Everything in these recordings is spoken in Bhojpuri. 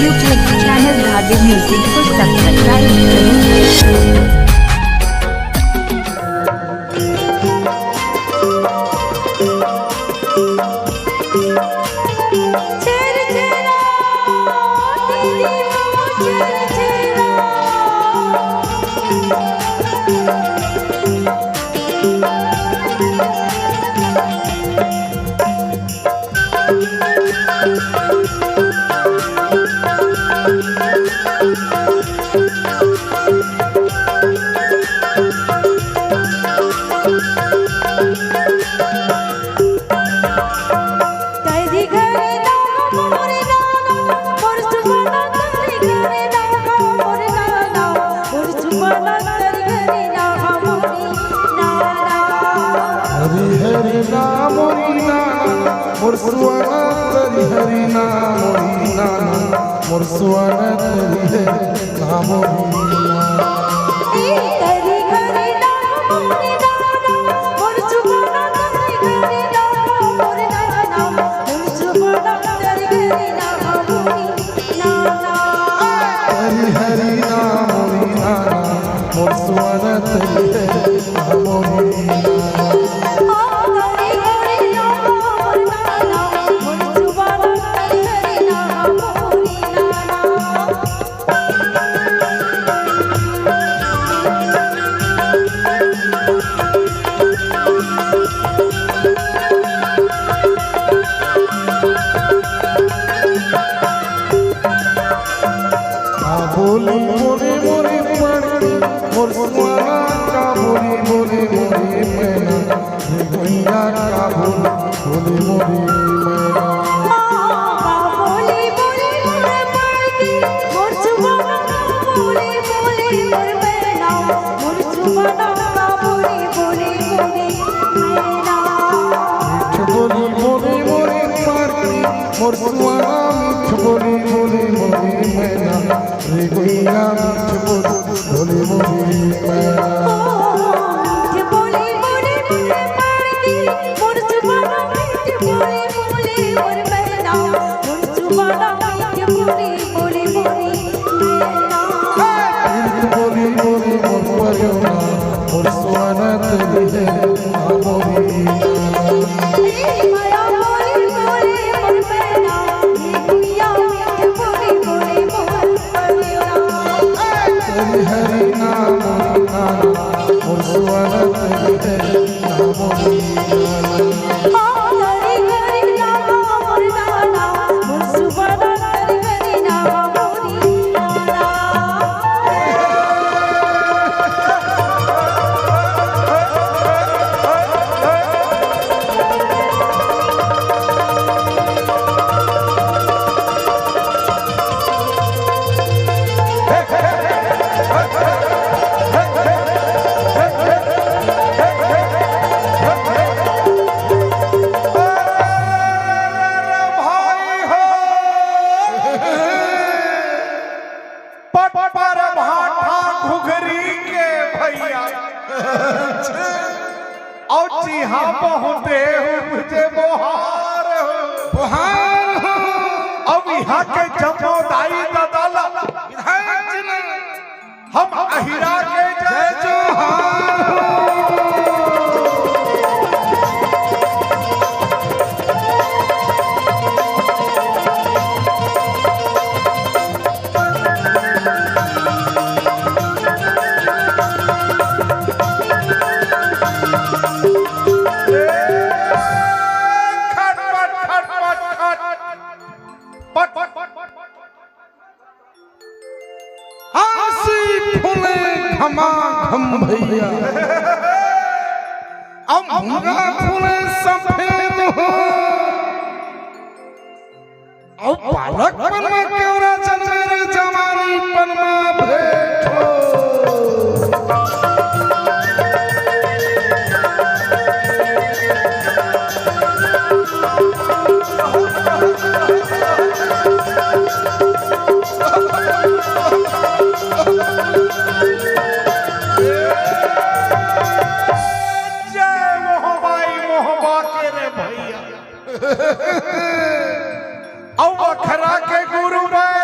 यूट्यूब चैनल धागे म्यूजिक को सब्सक्राइब करें। हरि नाम मुरसुआना तरी हरि नाम मुरसुआना तरी नाम हरि नाम मुरसुआना तरी नाम बोली मोरे मोरे पड़ती मुरसुआना का बोली मोरे मोरे मैना भैया का बोली मोरे मैना बोली मोरे मोरे पड़ती मुरसुआना मीठ बोली मोरे मोरे मैना रे गुइया मीठ बोली मोरे मैना मुरसुआना तरी हरि नाम मुरसुआना तरी बहुते मुझे बोहार हो अब यहाँ के जमोदाई ददाला हम अहिरा के जय जोहार घम भैया अब भूंगा फूले सफेद हो अब बालक पनमा केवरा जन्मे रे जवानी पनमा भेटो अब अखरा के गुरु में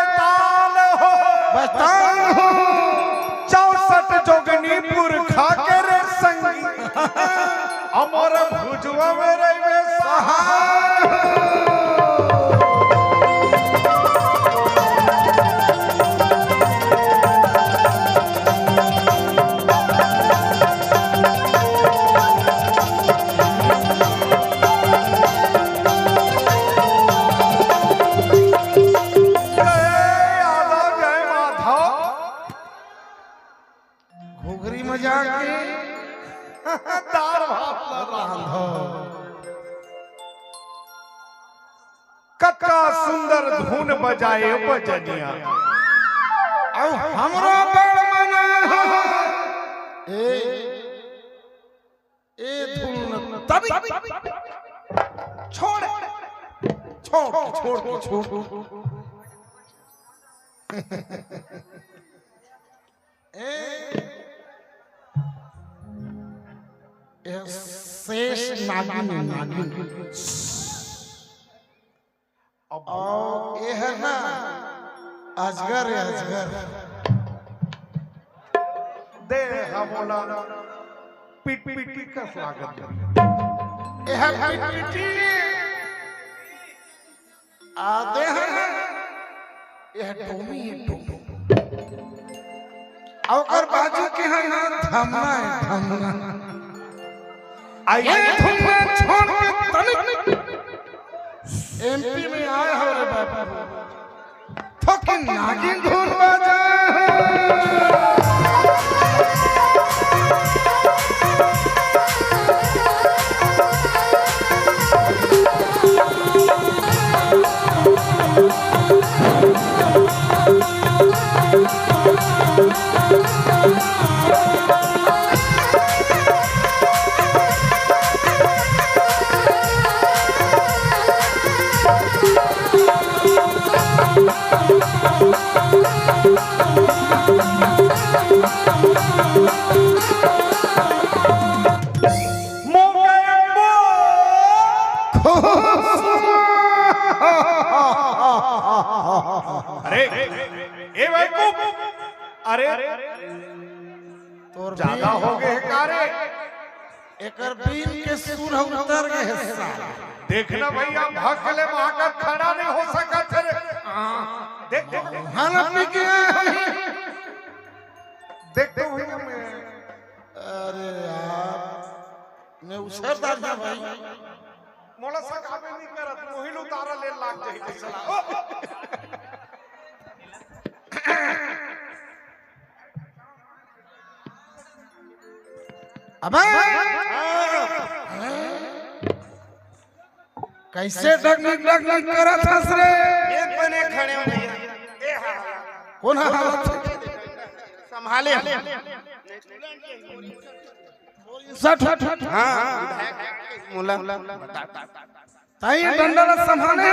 कक्का सुंदर धुन बजाए बजनिया औ हमरो बड़ मना ए धुन तभी छोड़ छोड़ छोड़ छोड़ शेष नागिन नागिन अब ये है ना अजगर है अजगर दे बोला पिट पिट का स्वागत ये है पिटी आधे है ये है टोमी है टोमी और बाजू के है ना धमना है धमना आइए धुन छोड़ के तनिक एमपी में आए हो रे बाबा थोकी नागिन धुन बजा अरे ए बेवकूफ अरे तोर ज्यादा हो गए कारे एकर बीन के सुर उतर गए हिस्सा देखना भैया भगले महाका खड़ा नहीं हो सका थे देख देख हाना पी के देख तो भैया मैं अरे यार मैं उसरदार था भाई मोला सकाबे नहीं करत मोहिल उतारा ले लाग जाई सला अबे कैसे डगमग करत हस रे एक बने खड़े हो भैया ए हां कौन हालत संभाले सठ हां मोला ताई डंडा संभाले